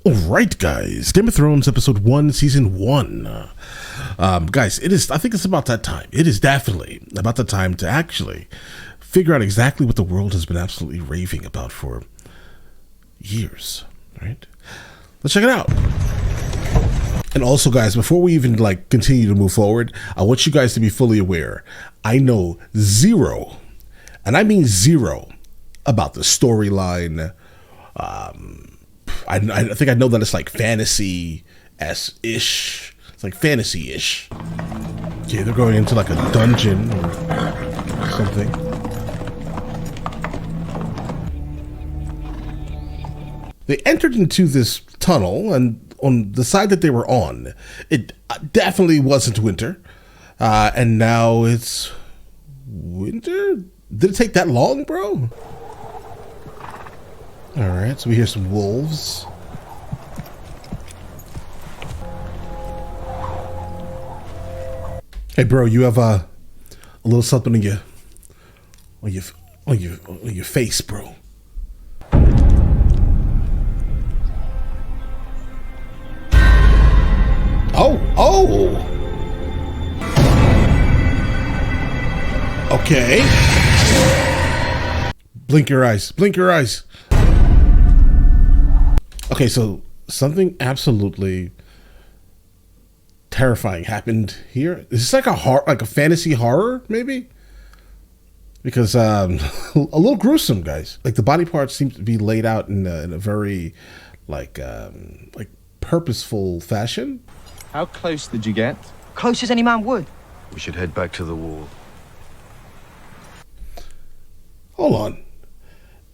Alright guys, Game of Thrones episode 1 season 1. Guys, I think it's about that time. It is definitely about the time to actually figure out exactly what the world has been absolutely raving about for years, right? Let's check it out. And also guys, before we even continue to move forward, I want you guys to be fully aware. I know zero, and I mean zero, about the storyline. I think I know that it's like fantasy-ish. It's like fantasy-ish. Okay, they're going into like a dungeon or something. They entered into this tunnel, and on the side that they were on, it definitely wasn't winter. And now it's winter? Did it take that long, bro? All right, so we hear some wolves. Hey, bro, you have a little something on your face, bro. Oh. Okay. Blink your eyes. Blink your eyes. Okay, so something absolutely terrifying happened here. Is this like a fantasy horror, maybe? Because a little gruesome, guys. Like the body parts seem to be laid out in a very like purposeful fashion. How close did you get? Close as any man would. We should head back to the wall. Hold on.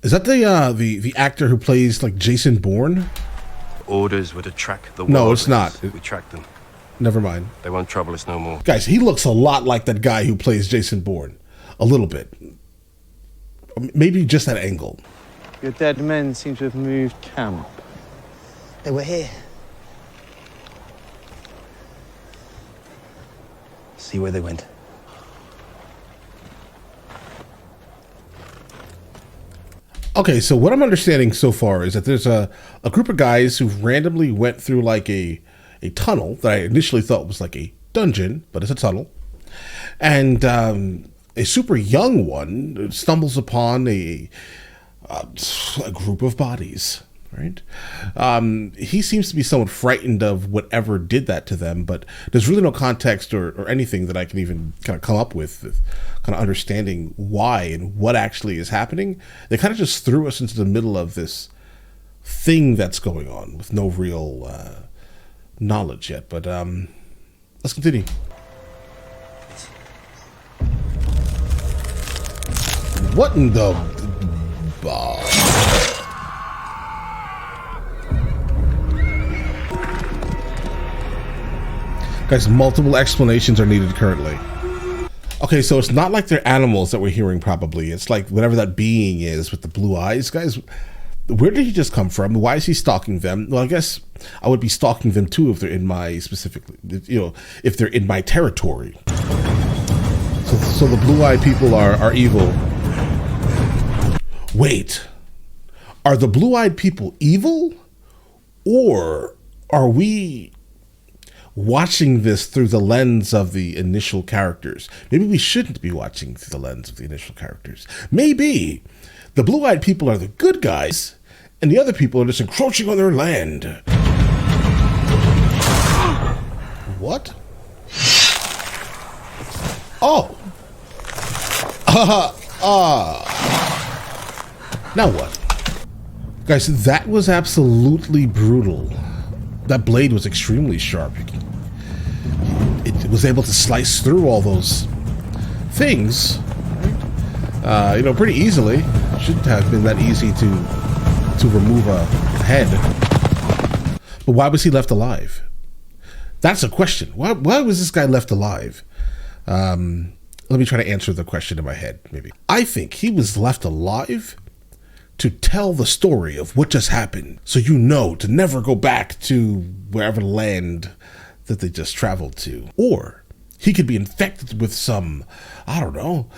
Is that the actor who plays like Jason Bourne? Orders were to track the No, it's not. We tracked them. Never mind. They won't trouble us no more. Guys, he looks a lot like that guy who plays Jason Bourne. A little bit. Maybe just that angle. Your dead men seem to have moved camp. They were here. See where they went. Okay, so what I'm understanding so far is that there's a group of guys who randomly went through like a tunnel that I initially thought was like a dungeon, but it's a tunnel. And a super young one stumbles upon a group of bodies, right? He seems to be somewhat frightened of whatever did that to them, but there's really no context or anything that I can even kind of come up with kind of understanding why and what actually is happening. They kind of just threw us into the middle of this thing that's going on with no real knowledge yet, but let's continue. What in the Guys, multiple explanations are needed currently. Okay, so it's not like they're animals that we're hearing probably. It's like whatever that being is with the blue eyes. Guys, where did he just come from? Why is he stalking them? Well, I guess I would be stalking them too if they're in my if they're in my territory. So the blue-eyed people are evil. Wait, are the blue-eyed people evil? Or are we watching this through the lens of the initial characters? Maybe we shouldn't be watching through the lens of the initial characters. Maybe the blue-eyed people are the good guys, and the other people are just encroaching on their land. What? Oh. Now what? Guys, that was absolutely brutal. That blade was extremely sharp. It was able to slice through all those things, pretty easily. Shouldn't have been that easy to remove a head. But why was he left alive? That's a question. Why was this guy left alive? Let me try to answer the question in my head, maybe. I think he was left alive to tell the story of what just happened, so to never go back to wherever land that they just traveled to. Or he could be infected with some, I don't know,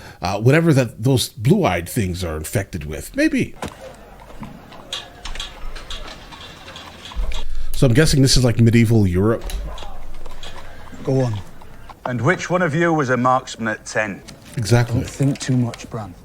whatever that those blue-eyed things are infected with. Maybe. So I'm guessing this is like medieval Europe. Go on. And which one of you was a marksman at 10? Exactly. Don't think too much, Bran.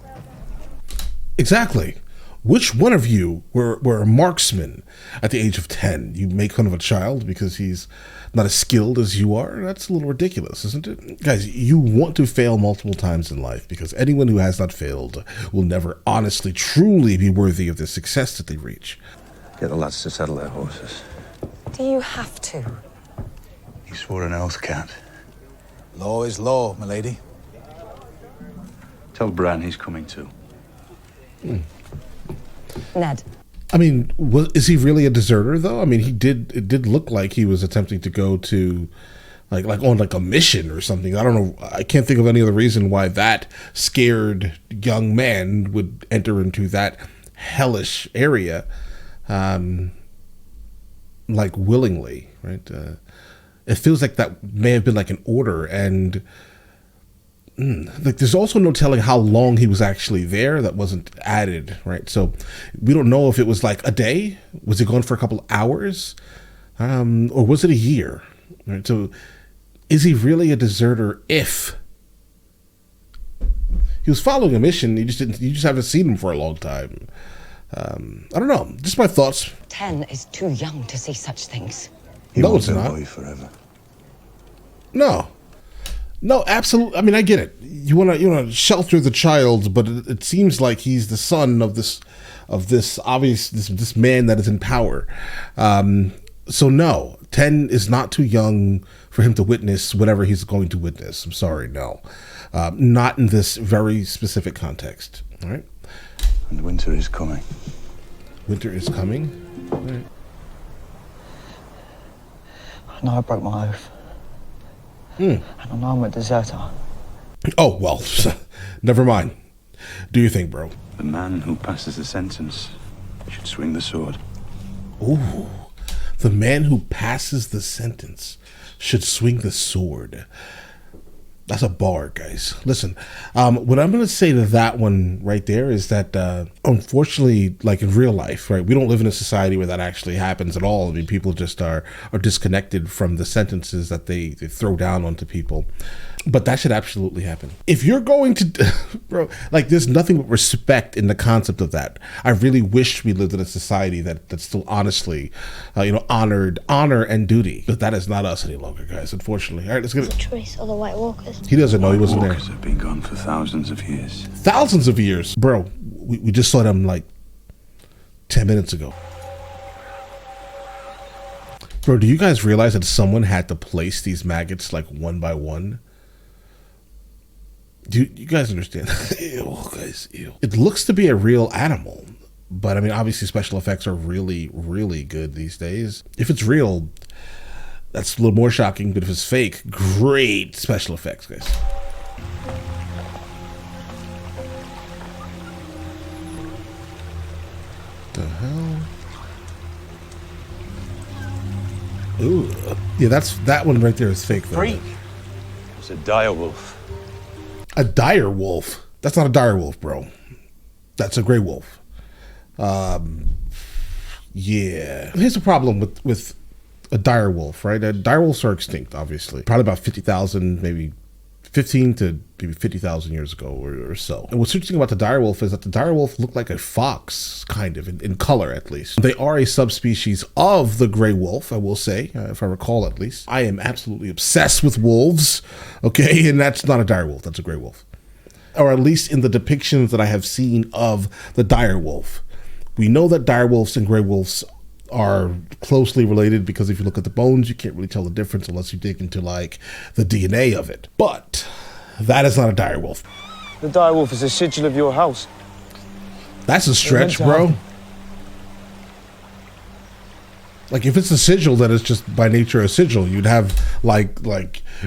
Exactly. Which one of you were a marksman at the age of 10? You make fun of a child because he's not as skilled as you are? That's a little ridiculous, isn't it? Guys, you want to fail multiple times in life because anyone who has not failed will never honestly, truly be worthy of the success that they reach. Get the lads to saddle their horses. Do you have to? He swore an oath, Cat. Law is law, milady. Tell Bran he's coming too. Ned. I mean, is he really a deserter though? I mean, it did look like he was attempting to go to like on like a mission or something. I don't know. I can't think of any other reason why that scared young man would enter into that hellish area like willingly, right? It feels like that may have been like an order, and like there's also no telling how long he was actually there. That wasn't added, right? So we don't know if it was like a day. Was he gone for a couple hours, or was it a year? Right? So is he really a deserter? If he was following a mission, you just haven't seen him for a long time. I don't know. Just my thoughts. 10 is too young to see such things. No, it's not. Boy forever. No, absolutely. I mean, I get it. You want to shelter the child, but it seems like he's the son of this man that is in power. So no, 10 is not too young for him to witness whatever he's going to witness. I'm sorry, no, not in this very specific context. All right. And winter is coming. Winter is coming. All right. I know I broke my oath. And I know I'm a deserter. Oh, well, never mind. Do your thing, bro. The man who passes the sentence should swing the sword. Ooh. The man who passes the sentence should swing the sword. That's a bar, guys. Listen, what I'm going to say to that one right there is that, unfortunately, like in real life, right, we don't live in a society where that actually happens at all. I mean, people just are disconnected from the sentences that they throw down onto people. But that should absolutely happen. If you're going to, bro, like there's nothing but respect in the concept of that. I really wish we lived in a society that still honestly, honored honor and duty. But that is not us any longer, guys, unfortunately. All right, let's get it. The choice of the White Walkers. He doesn't know, he wasn't there. Walkers have been gone for thousands of years. Thousands of years. Bro, we just saw them like 10 minutes ago. Bro, do you guys realize that someone had to place these maggots like one by one? Do you guys understand? Ew, guys, ew. It looks to be a real animal, but I mean, obviously special effects are really, really good these days. If it's real, that's a little more shocking, but if it's fake, great special effects, guys. The hell? Ooh. Yeah, that one right there is fake, though. Freak! It's a direwolf. A direwolf? That's not a direwolf, bro. That's a gray wolf. Yeah. Here's the problem with a direwolf, right? Direwolves are extinct, obviously. Probably about 50,000, maybe 15 to maybe 50,000 years ago or so. And what's interesting about the direwolf is that the direwolf looked like a fox, kind of, in color at least. They are a subspecies of the gray wolf, I will say, if I recall at least. I am absolutely obsessed with wolves, okay? And that's not a direwolf, that's a gray wolf. Or at least in the depictions that I have seen of the direwolf. We know that direwolves and gray wolves are closely related because if you look at the bones, you can't really tell the difference unless you dig into like the DNA of it. But that is not a direwolf. The direwolf is a sigil of your house. That's a stretch, bro. Like if it's a sigil, then it's just by nature a sigil. You'd have like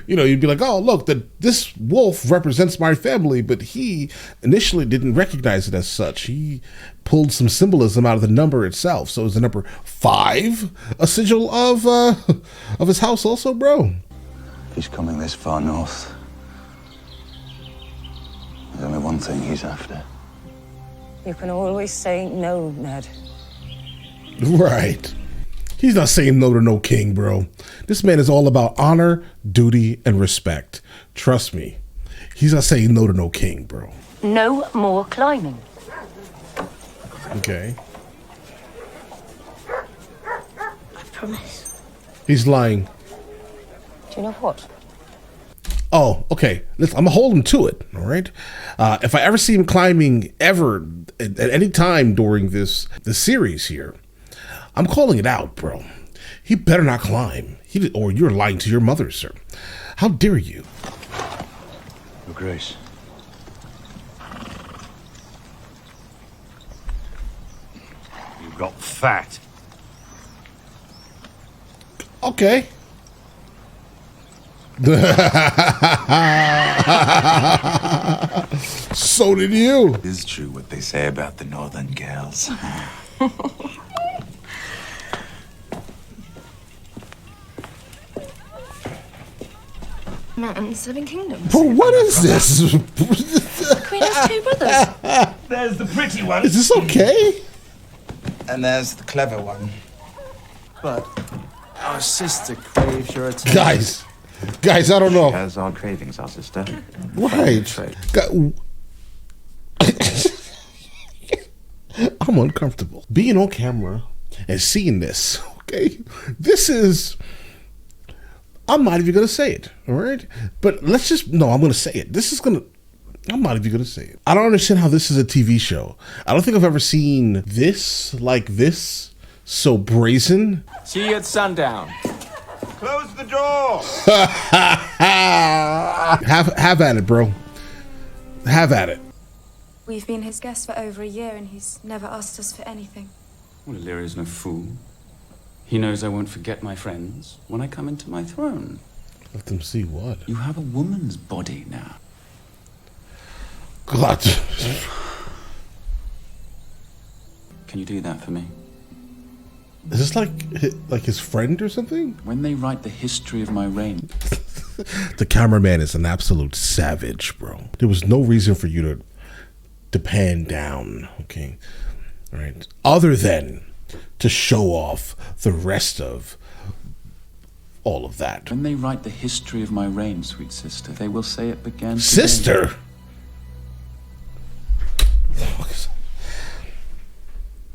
you'd be like, oh look, this wolf represents my family, but he initially didn't recognize it as such. He pulled some symbolism out of the number itself. So is the number 5 a sigil of his house also, bro? If he's coming this far north, there's only one thing he's after. You can always say no, Ned. Right. He's not saying no to no king, bro. This man is all about honor, duty, and respect. Trust me. He's not saying no to no king, bro. No more climbing. Okay. I promise. He's lying. Do you know what? Oh, okay. Listen, I'm gonna hold him to it. All right. If I ever see him climbing ever at any time during this series here, I'm calling it out, bro. He better not climb. Or you're lying to your mother, sir. How dare you? Your Grace. You got fat. Okay. So did you. It is true what they say about the northern girls. Man, 7 kingdoms. Bro, what is this? The Queen has 2 brothers. There's the pretty one. Is this okay? And there's the clever one. But our sister craves your attention. Guys, I don't know. Has our cravings, our sister. Right. I'm uncomfortable. Being on camera and seeing this, okay? This is... I'm not even going to say it, all right? But let's just... No, I'm going to say it. This is going to... I'm not even going to say it. I don't understand how this is a TV show. I don't think I've ever seen this like this, so brazen. See you at sundown. Close the door! Have at it, bro. Have at it. We've been his guests for over a year and he's never asked us for anything. Well, Illyria's no fool. He knows I won't forget my friends when I come into my throne. Let them see what? You have a woman's body now. God. Can you do that for me? Is this like his friend or something? When they write the history of my reign. The cameraman is an absolute savage, bro. There was no reason for you to pan down, okay? All right. Other than to show off the rest of all of that. When they write the history of my reign, sweet sister, they will say it began today. Sister?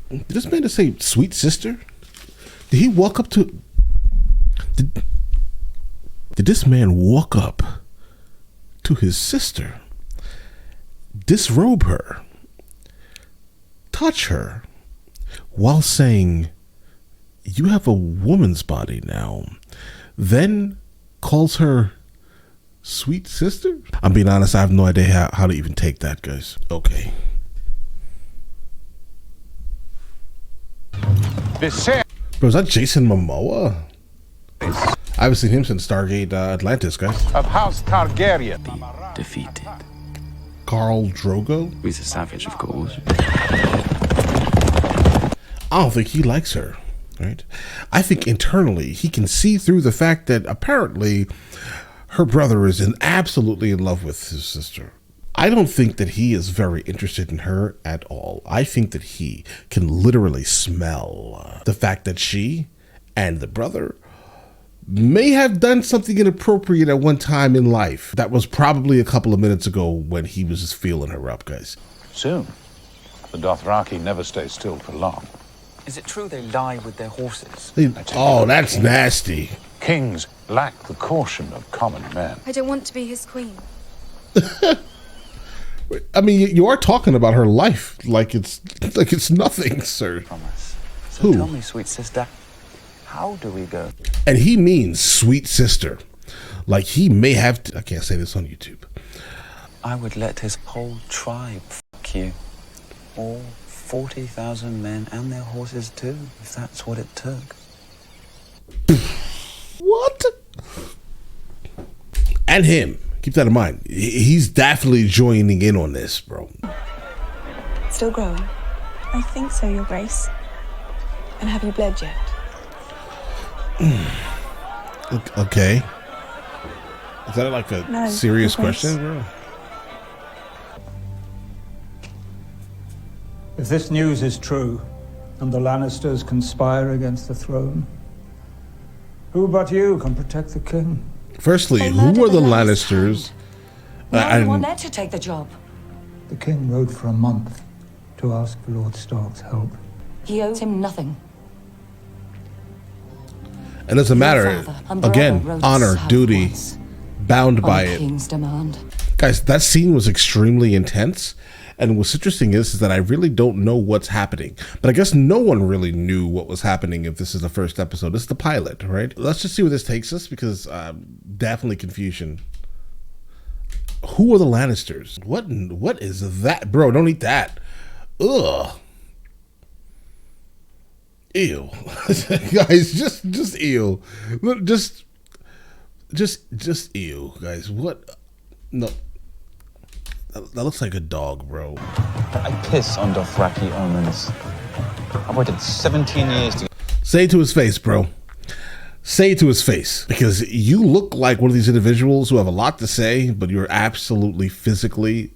Did this man just say sweet sister? Did he walk up to... Did this man walk up to his sister, disrobe her, touch her, while saying, you have a woman's body now, then calls her sweet sister? I'm being honest, I have no idea how to even take that, guys. Okay. Bro, is that Jason Momoa? I haven't seen him since Stargate Atlantis, guys. Of House Targaryen. Defeated. Khal Drogo? He's a savage, of course. I don't think he likes her, right? I think internally he can see through the fact that apparently her brother is absolutely in love with his sister. I don't think that he is very interested in her at all. I think that he can literally smell the fact that she and the brother may have done something inappropriate at one time in life. That was probably a couple of minutes ago when he was just feeling her up, guys. Soon. The Dothraki never stay still for long. Is it true they lie with their horses? Oh, that's nasty. Kings lack the caution of common men. I don't want to be his queen. I mean, you are talking about her life like it's nothing, sir. Promise. So Who? tell me, sweet sister, how do we go? And he means sweet sister. Like he may have I can't say this on YouTube. I would let his whole tribe fuck you. All 40,000 men and their horses too, if that's what it took. What? And him. Keep that in mind. He's definitely joining in on this, bro. Still growing? I think so, Your Grace. And have you bled yet? Okay. Is that like a serious Your Grace. question, bro? If this news is true, and the Lannisters conspire against the throne, Who but you can protect the king? Firstly, who are the Lannisters? No one there to take the job. The king rode for a month to ask for Lord Stark's help. He owes him nothing. It doesn't matter. Again, honor, duty, bound by it. King's demand. Guys, that scene was extremely intense. And what's interesting is that I really don't know what's happening. But I guess no one really knew what was happening if this is the first episode. It's the pilot, right? Let's just see where this takes us, because definitely confusion. Who are the Lannisters? What is that? Bro, don't eat that. Ugh. Ew. Guys, just ew. Just ew, guys. What? No. That looks like a dog, bro. I piss on Dothraki omens. I waited 17 years to... Say it to his face, bro. Say it to his face. Because you look like one of these individuals who have a lot to say, but you're absolutely physically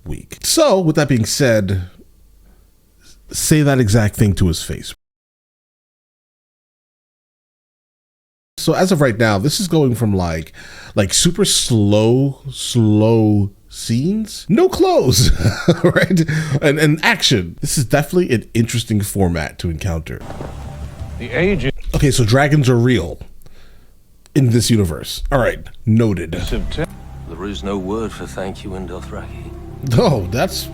weak. So, with that being said, say that exact thing to his face. So as of right now, this is going from like super slow scenes, no clothes, right? And action. This is definitely an interesting format to encounter. The age. Okay, so dragons are real in this universe. All right, noted. There is no word for thank you in Dothraki. Oh, that's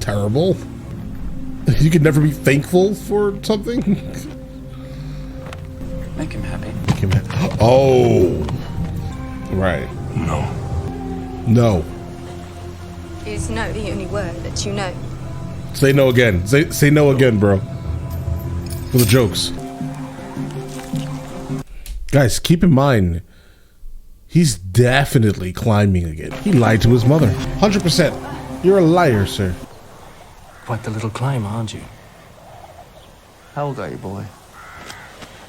terrible. You could never be thankful for something. Make him happy. Make him happy. Oh, right. No. Is no the only word that you know? Say no again. Say no again, bro. For the jokes. Guys, keep in mind, he's definitely climbing again. He lied to his mother. 100%. You're a liar, sir. Quite the little climb, aren't you? How old are you, boy?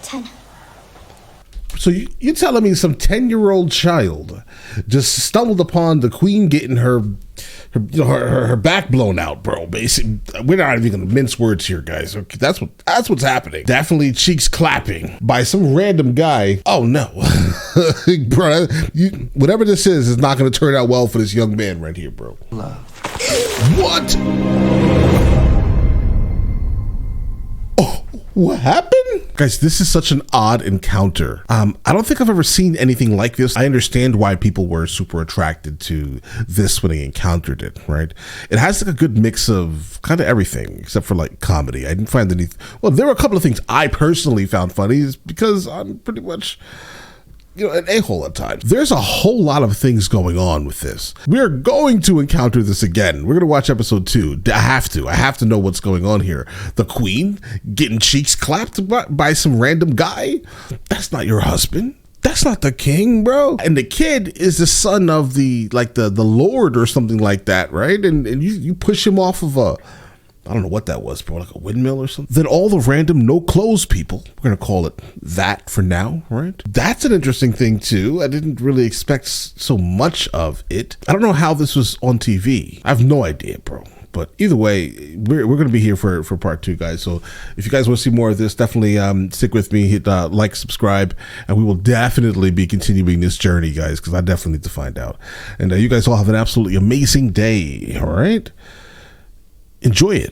10. So you're telling me some 10-year-old child just stumbled upon the queen getting her back blown out, bro. Basically, we're not even gonna mince words here, guys. Okay, that's what's happening. Definitely cheeks clapping by some random guy. Oh no, bro, whatever this is not gonna turn out well for this young man right here, bro. Love. What? What happened? Guys, this is such an odd encounter. I don't think I've ever seen anything like this. I understand why people were super attracted to this when they encountered it, right? It has like a good mix of kind of everything, except for like comedy. I didn't find any, well, there were a couple of things I personally found funny because I'm pretty much, an a-hole at times. There's a whole lot of things going on with this. We're going to encounter this again. We're going to watch episode 2. I have to know what's going on here. The queen getting cheeks clapped by some random guy? That's not your husband. That's not the king, bro. And the kid is the son of the lord or something like that, right? And you push him off of I don't know what that was, bro, like a windmill or something. Then all the random no clothes people, we're going to call it that for now, right? That's an interesting thing too. I didn't really expect so much of it. I don't know how this was on TV. I have no idea, bro. But either way, we're going to be here for part 2, guys. So if you guys want to see more of this, definitely stick with me, hit like, subscribe, and we will definitely be continuing this journey, guys, because I definitely need to find out. And you guys all have an absolutely amazing day, all right? Enjoy it.